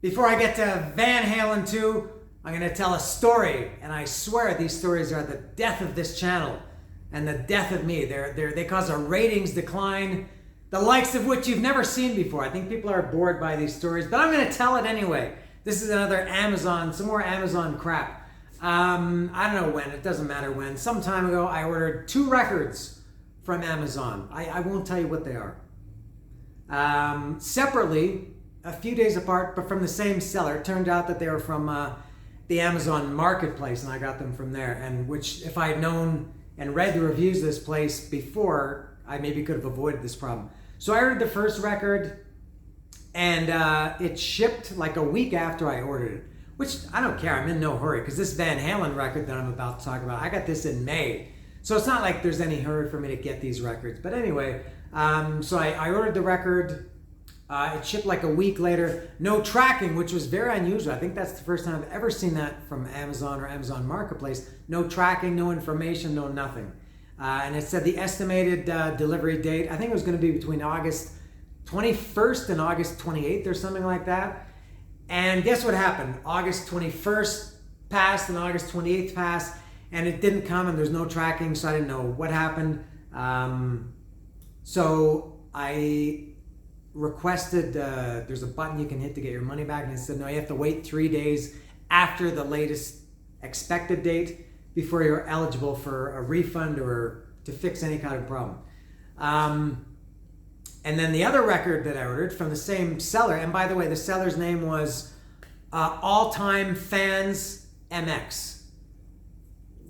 Before I get to Van Halen 2, I'm going to tell a story, and I swear these stories are the death of this channel and the death of me. They cause a ratings decline, the likes of which you've never seen before. I think people are bored by these stories, but I'm going to tell it anyway. This is another Amazon, some more Amazon crap. I don't know when, it doesn't matter when. Some time ago, I ordered 2 records from Amazon. I won't tell you what they are. Separately, a few days apart, but from the same seller. It turned out that they were from the Amazon marketplace, and I got them from there. And which, if I had known and read the reviews of this place before, I maybe could have avoided this problem. So I ordered the first record, and it shipped like a week after I ordered it. Which, I don't care, I'm in no hurry, because this Van Halen record that I'm about to talk about, I got this in May. So it's not like there's any hurry for me to get these records. But anyway, so I ordered the record. It shipped like a week later. No tracking, which was very unusual. I think that's the first time I've ever seen that from Amazon or Amazon Marketplace. No tracking, no information, no nothing. And it said the estimated delivery date, I think it was going to be between August 21st and August 28th or something like that. And guess what happened? August 21st passed and August 28th passed, and it didn't come, and there's no tracking, so I didn't know what happened. So I requested, there's a button you can hit to get your money back, and it said no, you have to wait 3 days after the latest expected date before you're eligible for a refund or to fix any kind of problem. And then the other record that I ordered from the same seller, and by the way, the seller's name was All Time Fans MX.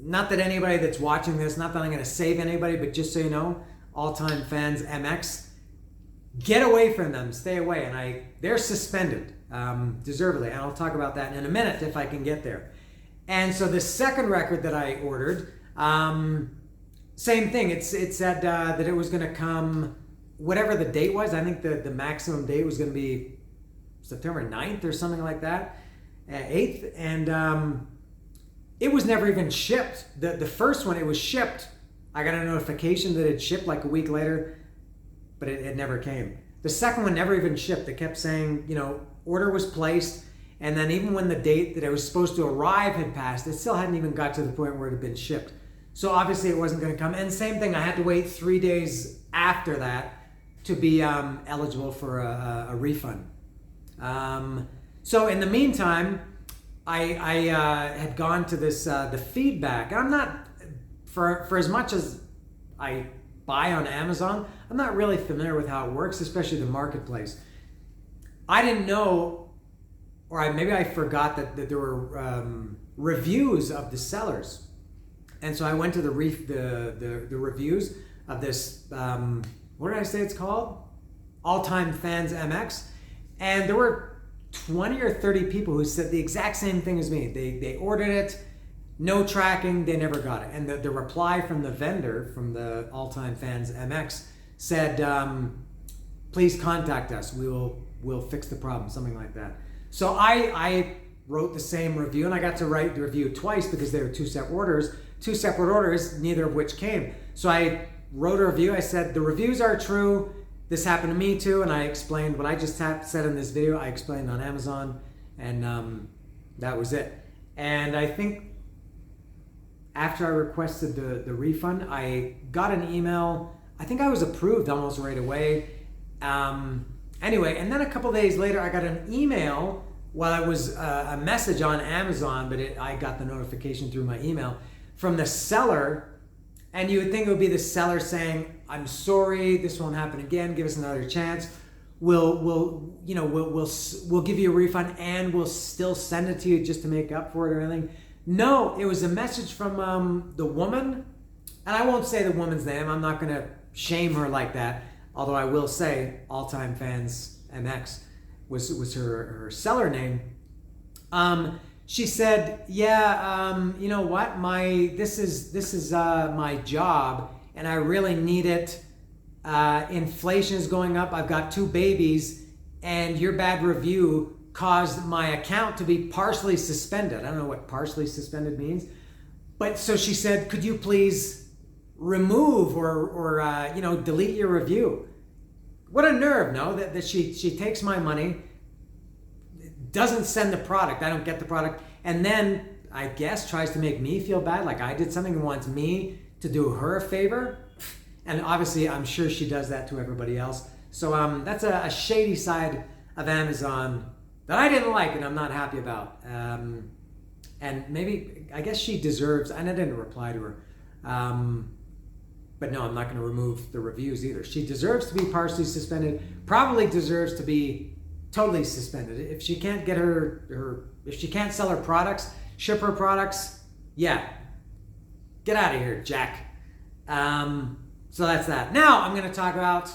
Not that anybody that's watching this, not that I'm going to save anybody, but just so you know, All Time Fans MX. Get away from them, stay away, and they're suspended, deservedly, and I'll talk about that in a minute if I can get there. And so the second record that I ordered, same thing. It said that it was going to come, whatever the date was. I think the maximum date was going to be September 9th or something like that, 8th, and it was never even shipped. The first one, it was shipped. I got a notification that it shipped like a week later, but it never came. The second one never even shipped. They kept saying, order was placed, and then even when the date that it was supposed to arrive had passed, it still hadn't even got to the point where it had been shipped. So obviously it wasn't going to come. And same thing, I had to wait 3 days after that to be eligible for a refund. So in the meantime, I had gone to this the feedback. I'm not, for as much as I buy on Amazon, I'm not really familiar with how it works, especially the marketplace. I didn't know, or maybe I forgot that there were reviews of the sellers, and so I went to the reviews of this. What did I say it's called? All Time Fans MX, and there were 20 or 30 people who said the exact same thing as me. They ordered it. No tracking, they never got it. And the reply from the vendor, from the All Time Fans MX, said, please contact us. We'll fix the problem, something like that. So I wrote the same review, and I got to write the review twice because there were two separate orders, neither of which came. So I wrote a review. I said, the reviews are true. This happened to me too. And I explained what I just said in this video. I explained on Amazon, and that was it. And I think after I requested the refund, I got an email. I think I was approved almost right away. Anyway, and then a couple days later, I got an email. Well, it was a message on Amazon, but I got the notification through my email from the seller. And you would think it would be the seller saying, "I'm sorry, this won't happen again. Give us another chance. We'll give you a refund, and we'll still send it to you just to make up for it or anything." No, it was a message from the woman, and I won't say the woman's name. I'm not going to shame her like that, although I will say All Time Fans MX was her seller name. She said, "Yeah, you know what? This is my job, and I really need it. Inflation is going up. I've got 2 babies, and your bad review caused my account to be partially suspended." I don't know what partially suspended means, but so she said, "Could you please remove or delete your review?" What a nerve, no? That she takes my money, doesn't send the product. I don't get the product. And then, I guess, tries to make me feel bad, like I did something and wants me to do her a favor. And obviously, I'm sure she does that to everybody else. So that's a shady side of Amazon that I didn't like and I'm not happy about. And maybe, I guess she deserves, and I didn't reply to her, but no, I'm not going to remove the reviews either. She deserves to be partially suspended, probably deserves to be totally suspended. If she can't get if she can't sell her products, ship her products, yeah, get out of here, Jack. So that's that. Now I'm going to talk about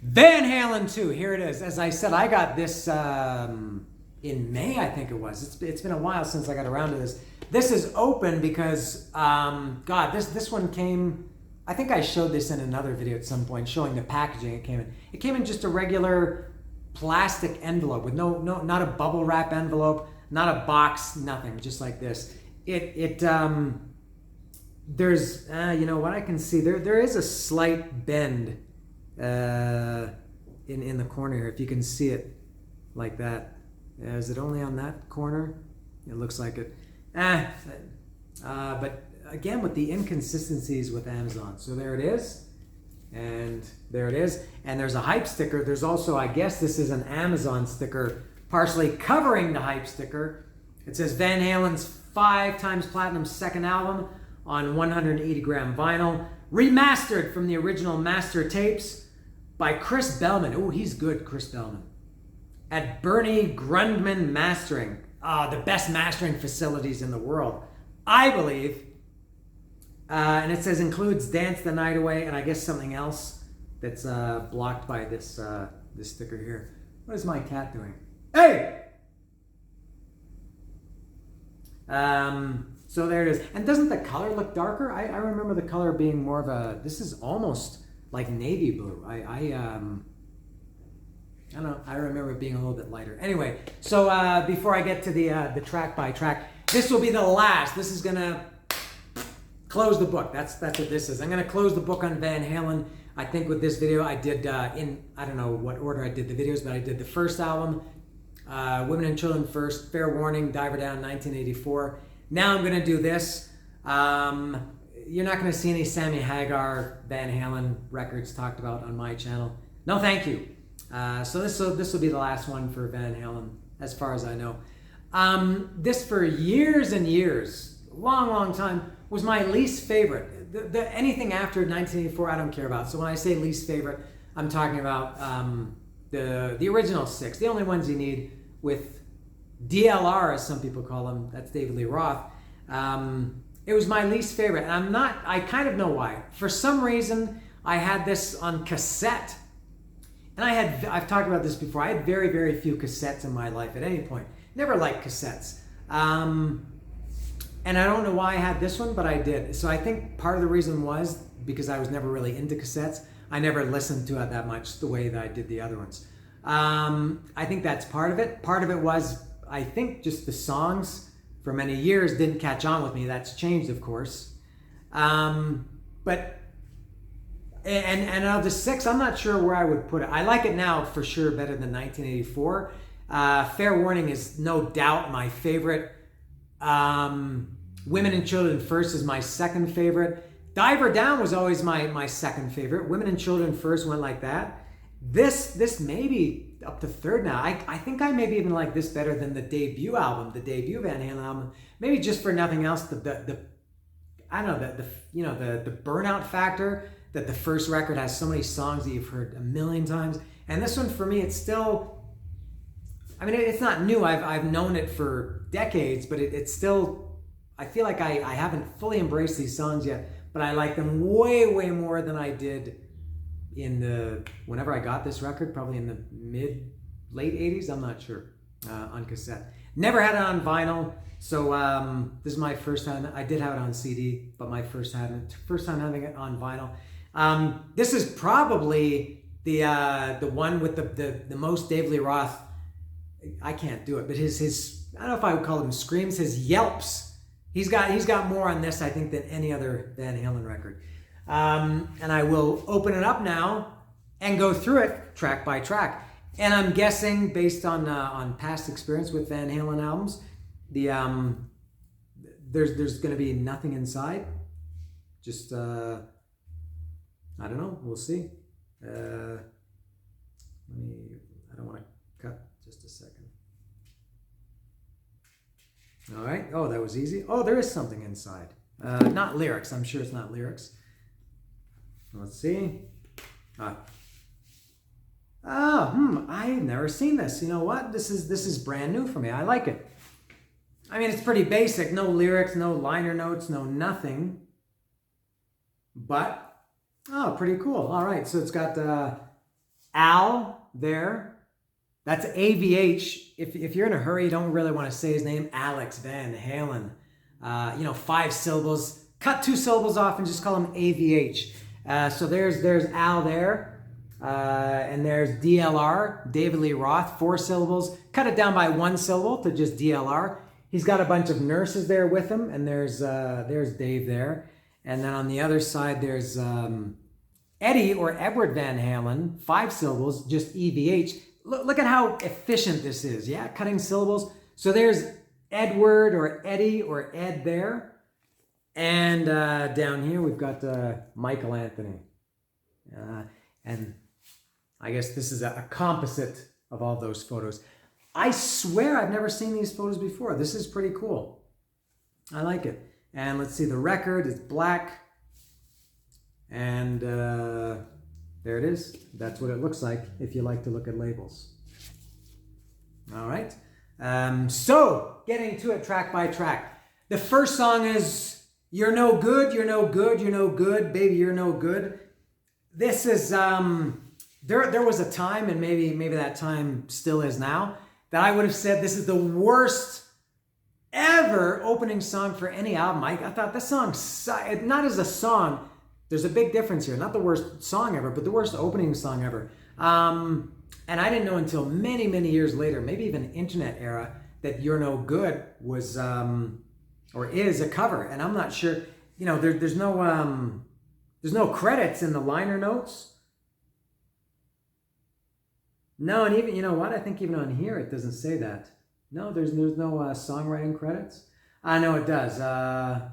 Van Halen 2. Here it is. As I said, I got this in May, I think it was. It's been a while since I got around to this. This is open because, God, this one came, I think I showed this in another video at some point, showing the packaging it came in. It came in just a regular plastic envelope with not a bubble wrap envelope, not a box, nothing, just like this. There's, you know what I can see, there is a slight bend in the corner here, if you can see it like that. Is it only on that corner? It looks like it. But again, with the inconsistencies with Amazon. So there it is. And there it is. And there's a hype sticker. There's also, I guess this is an Amazon sticker, partially covering the hype sticker. It says Van Halen's 5 times platinum second album on 180 gram vinyl, remastered from the original master tapes by Chris Bellman. Oh, he's good, Chris Bellman. At Bernie Grundman Mastering. The best mastering facilities in the world, I believe. And it says includes Dance the Night Away and I guess something else that's blocked by this sticker here. What is my cat doing? Hey! So there it is. And doesn't the color look darker? I remember the color being more of a, this is almost like navy blue. I don't know, I remember it being a little bit lighter. Anyway, so before I get to the track by track, this will be the last. This is gonna close the book. That's what this is. I'm gonna close the book on Van Halen. I think with this video I did in, I don't know what order I did the videos, but I did the first album, Women and Children First, Fair Warning, Diver Down, 1984. Now I'm gonna do this. You're not gonna see any Sammy Hagar, Van Halen records talked about on my channel. No, thank you. So this will be the last one for Van Halen, as far as I know. This for years and years, long time, was my least favorite. Anything after 1984, I don't care about. So when I say least favorite, I'm talking about the original 6, the only ones you need, with DLR, as some people call them. That's David Lee Roth. It was my least favorite, and I kind of know why. For some reason, I had this on cassette. And I've talked about this before, I had very, very few cassettes in my life at any point. Never liked cassettes. And I don't know why I had this one, but I did. So I think part of the reason was because I was never really into cassettes. I never listened to it that much the way that I did the other ones. I think that's part of it. Part of it was, I think, just the songs for many years didn't catch on with me. That's changed, of course. But of the 6, I'm not sure where I would put it. I like it now for sure better than 1984. Fair Warning is no doubt my favorite. Women and Children First is my second favorite. Diver Down was always my second favorite. Women and Children First went like that. This may be up to third now. I think I maybe even like this better than the debut album, the debut Van Halen album. Maybe just for nothing else, the I don't know, the burnout factor, that the first record has so many songs that you've heard a million times. And this one for me, it's still, I mean, it's not new. I've known it for decades, but it's still, I feel like I haven't fully embraced these songs yet, but I like them way, way more than I did whenever I got this record, probably in the late 80s, I'm not sure, on cassette. Never had it on vinyl, so this is my first time. I did have it on CD, but my first time having it on vinyl. This is probably the one with the most David Lee Roth. I can't do it, but his I don't know if I would call them screams, his yelps. He's got more on this, I think, than any other Van Halen record. And I will open it up now and go through it track by track. And I'm guessing, based on past experience with Van Halen albums, the there's going to be nothing inside. Just I don't know. We'll see. Let me. I don't want to cut. Just a second. All right. Oh, that was easy. Oh, there is something inside. Not lyrics. I'm sure it's not lyrics. Let's see. I've never seen this. You know what? This is brand new for me. I like it. I mean, it's pretty basic. No lyrics, no liner notes, no nothing. But, oh, pretty cool. All right, so it's got Al there. That's AVH. If you're in a hurry, you don't really want to say his name. Alex Van Halen. 5 syllables. Cut 2 syllables off and just call him AVH. So there's Al there. And there's DLR, David Lee Roth, 4 syllables. Cut it down by 1 syllable to just DLR. He's got a bunch of nurses there with him, and there's Dave there. And then on the other side, there's Eddie or Edward Van Halen, 5 syllables, just EVH. Look at how efficient this is, yeah? Cutting syllables. So there's Edward or Eddie or Ed there. And down here, we've got Michael Anthony. And I guess this is a composite of all those photos. I swear I've never seen these photos before. This is pretty cool. I like it. And let's see, the record is black. And there it is. That's what it looks like if you like to look at labels. All right. So getting to it track by track. The first song is You're No Good, You're No Good, You're No Good, Baby You're No Good. This is, there was a time, and maybe that time still is now, that I would have said this is the worst ever opening song for any album. I thought this song, not as a song, there's a big difference here. Not the worst song ever, but the worst opening song ever. And I didn't know until many, many years later, maybe even internet era, that You're No Good was, or is a cover. And I'm not sure, there's no credits in the liner notes. No, and even, you know what? I think even on here it doesn't say that. No, there's no songwriting credits. I know it does. No,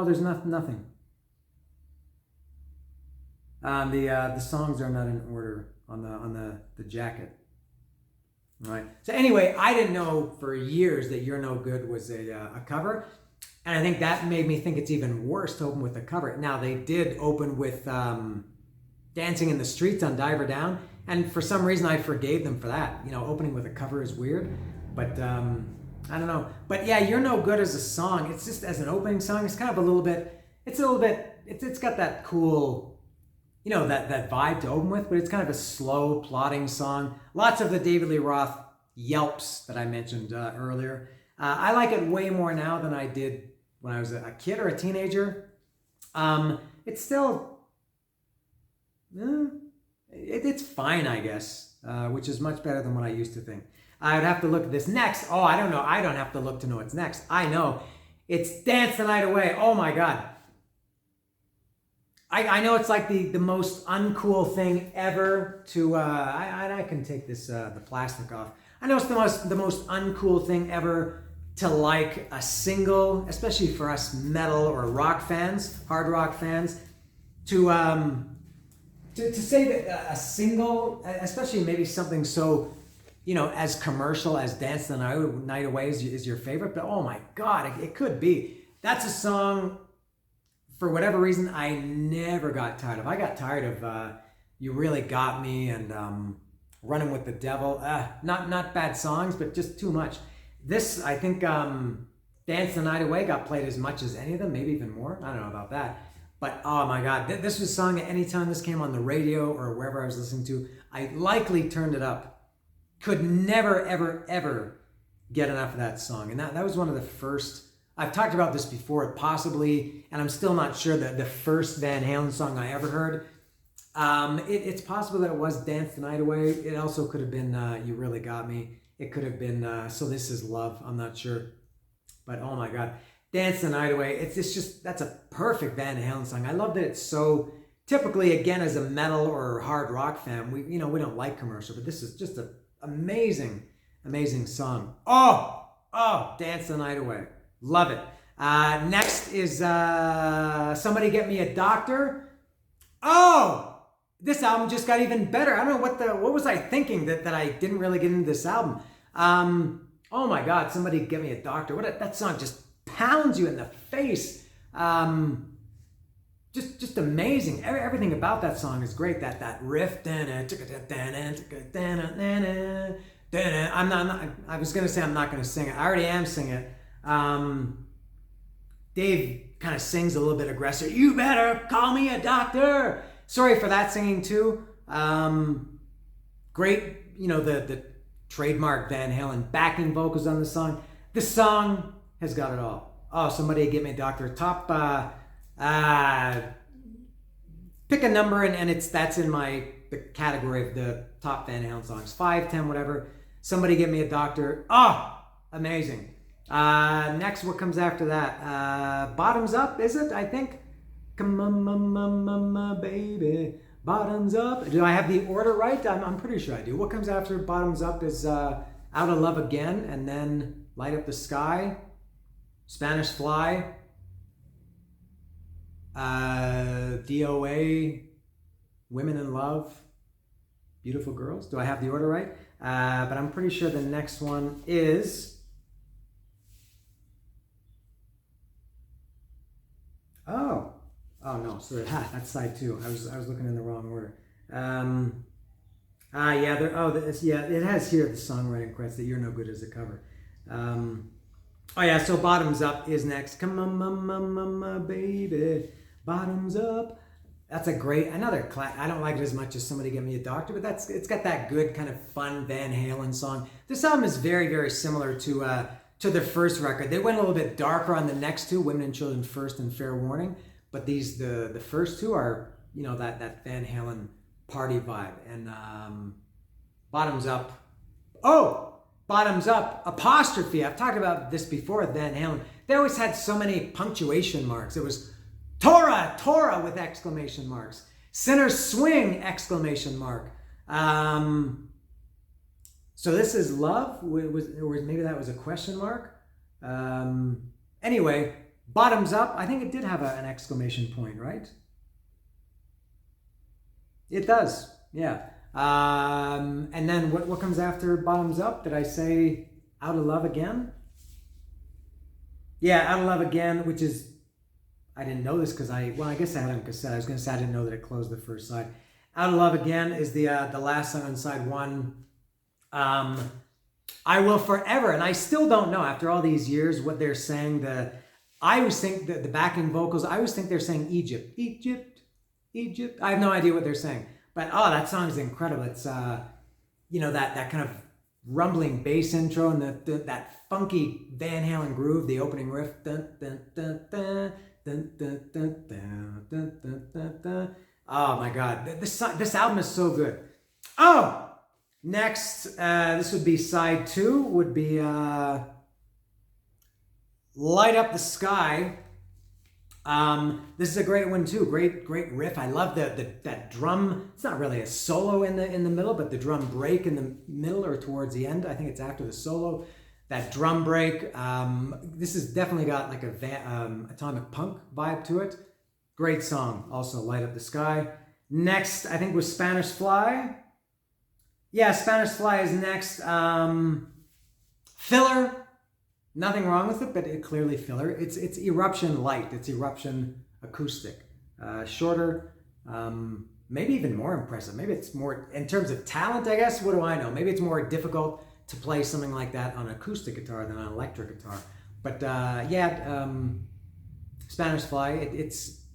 there's nothing. The songs are not in order on the jacket. All right. So anyway, I didn't know for years that You're No Good was a cover. And I think that made me think it's even worse to open with a cover. Now, they did open with Dancing in the Streets on Diver Down. And for some reason, I forgave them for that. Opening with a cover is weird. But I don't know. But yeah, You're No Good as a song. It's just as an opening song, it's kind of it's got that cool, that vibe to open with. But it's kind of a slow, plodding song. Lots of the David Lee Roth yelps that I mentioned earlier. I like it way more now than I did when I was a kid or a teenager. It's still, it's fine, I guess, which is much better than what I used to think. I would have to look at this next. Oh, I don't know. I don't have to look to know what's next. I know. It's Dance the Night Away. Oh my God. I know it's like the most uncool thing ever to, I can take this, the plastic off. I know it's the most uncool thing ever to like a single, especially for us metal or rock fans, hard rock fans, to say that a single, especially maybe something so, as commercial as Dance the Night Away is your favorite, but oh my God, it could be. That's a song, for whatever reason, I never got tired of. I got tired of You Really Got Me and Running with the Devil. Not bad songs, but just too much. This, I think, Dance the Night Away got played as much as any of them, maybe even more. I don't know about that. But oh my God, this was a song that anytime this came on the radio or wherever I was listening to, I likely turned it up. Could never, ever, ever get enough of that song. And that was one of the first, I've talked about this before, possibly, and I'm still not sure, that the first Van Halen song I ever heard. It's possible that it was Dance the Night Away. It also could have been You Really Got Me. It could have been So This Is Love. I'm not sure. But oh my God. Dance the Night Away. It's just, that's a perfect Van Halen song. I love that it's so typically, again, as a metal or hard rock fan, we don't like commercial, but this is just an amazing song. Oh, Dance the Night Away. Love it. Next is Somebody Get Me a Doctor. Oh, this album just got even better. I don't know what was I thinking that I didn't really get into this album. Oh my God, Somebody Get Me a Doctor. That song just pounds you in the face. Just amazing. Everything about that song is great. That riff. I was gonna say I'm not gonna sing it. I already am singing it. Dave kind of sings a little bit aggressive. You better call me a doctor. Sorry for that singing too. Great, the trademark Van Halen backing vocals on the song. This song has got it all. Oh, Somebody Get Me a Doctor. Top. Pick a number and that's in the category of the top Van Halen songs. 5, 10, whatever. Somebody Get Me a Doctor. Oh, amazing. Next, what comes after that? Bottoms Up, is it? I think. Come on, mama, baby. Bottoms Up. Do I have the order right? I'm pretty sure I do. What comes after Bottoms Up is Out of Love Again, and then Light Up the Sky, Spanish Fly, DOA, Women in Love, Beautiful Girls. Do I have the order right? But I'm pretty sure the next one is... Oh no, sorry, that's side 2. I was looking in the wrong order. It has here the songwriting credits that You're No Good as a cover. So Bottoms Up is next. Come on, mama, baby, Bottoms Up. That's another I don't like it as much as Somebody Get Me a Doctor, but it's got that good kind of fun Van Halen song. This album is very, very similar to their first record. They went a little bit darker on the next two, Women and Children First and Fair Warning, but the first two are that Van Halen party vibe. And Bottoms Up. Oh, Bottoms Up apostrophe. I've talked about this before. Van Halen. They always had so many punctuation marks. It was Torah with exclamation marks. Sinners swing exclamation mark. So this is love. Or maybe that was a question mark. Anyway, Bottoms Up. I think it did have an exclamation point, right? It does. Yeah. And then what comes after Bottoms Up? Did I say Out of Love Again? Yeah, Out of Love Again, which is, I didn't know this because I guess I had it on cassette. I was going to say I didn't know that it closed the first side. Out of Love Again is the last song on side 1. I Will Forever, and I still don't know after all these years what they're saying. I always think that the backing vocals, I always think they're saying Egypt. I have no idea what they're saying. But that song is incredible. It's that kind of rumbling bass intro and that funky Van Halen groove, the opening riff. Dun, dun, dun, dun, dun, dun, dun, dun, dun, dun, dun, dun. Oh my God, this album is so good. Oh, next, this would be side 2. Would be Light Up the Sky. This is a great one too. Great riff. I love that drum. It's not really a solo in the middle, but the drum break in the middle or towards the end. I think it's after the solo. That drum break. This has definitely got like a atomic punk vibe to it. Great song. Also, Light Up the Sky. Next, I think was Spanish Fly. Yeah, Spanish Fly is next. Filler. Nothing wrong with it, but it clearly filler. It's Eruption Light. It's Eruption Acoustic. Shorter, maybe even more impressive. Maybe it's more, in terms of talent, I guess, what do I know? Maybe it's more difficult to play something like that on acoustic guitar than on electric guitar. But Spanish Fly,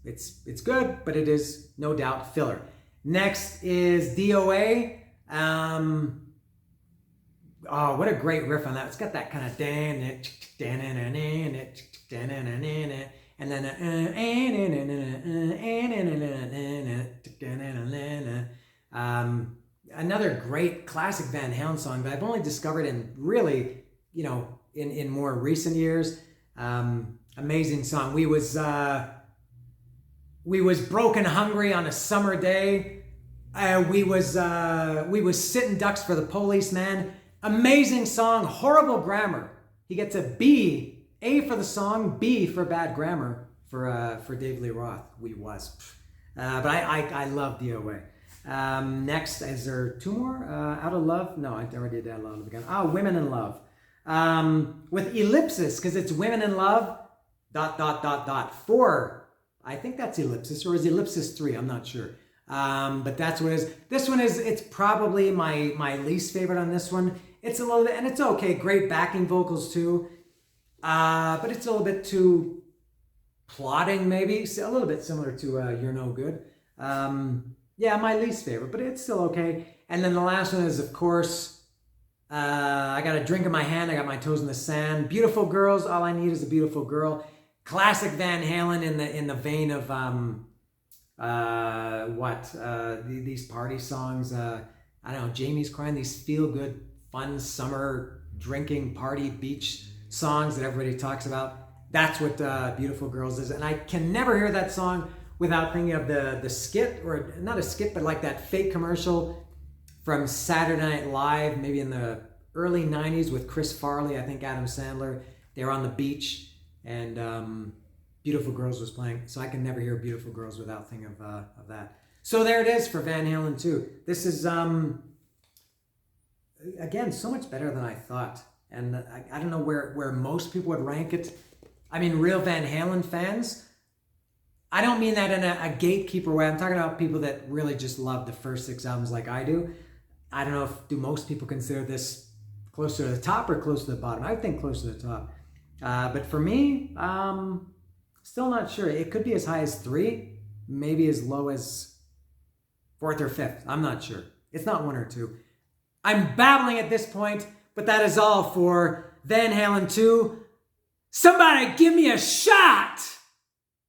it's good, but it is no doubt filler. Next is DOA. Oh, what a great riff on that. It's got that kind of and then another great classic Van Halen song that I've only discovered in really, in more recent years. Amazing song. We was We was broken hungry on a summer day. We was sitting ducks for the policeman. Amazing song, horrible grammar. He gets a B, A for the song, B for bad grammar for David Lee Roth. But I love DOA. Next, is there two more? Out of Love? No, I already did Out of Love again. Women in Love. With ellipsis, because it's Women in Love, ... for, I think that's ellipsis, or is ellipsis 3? I'm not sure. But that's what it is. This one it's probably my least favorite on this one. It's a little bit, and it's okay, great backing vocals too. But it's a little bit too plodding, maybe. A little bit similar to You're No Good. Yeah, my least favorite, but it's still okay. And then the last one is, of course, I got a drink in my hand, I got my toes in the sand. Beautiful Girls, All I Need Is a Beautiful Girl. Classic Van Halen in the vein of these party songs. I don't know, Jamie's Crying, these feel-good, fun summer drinking party beach songs that everybody talks about. That's what Beautiful Girls is. And I can never hear that song without thinking of the skit, or not a skit, but like that fake commercial from Saturday Night Live, maybe in the early 90s with Chris Farley, I think Adam Sandler. They were on the beach and Beautiful Girls was playing. So I can never hear Beautiful Girls without thinking of that. So there it is for Van Halen 2. This is, again, so much better than I thought. And I don't know where most people would rank it. I mean, real Van Halen fans, I don't mean that in a gatekeeper way. I'm talking about people that really just love the first 6 albums like I do. I don't know do most people consider this closer to the top or close to the bottom. I would think close to the top. But for me, still not sure. It could be as high as 3, maybe as low as 4th or 5th. I'm not sure. It's not 1 or 2. I'm babbling at this point, but that is all for Van Halen 2. Somebody give me a shot!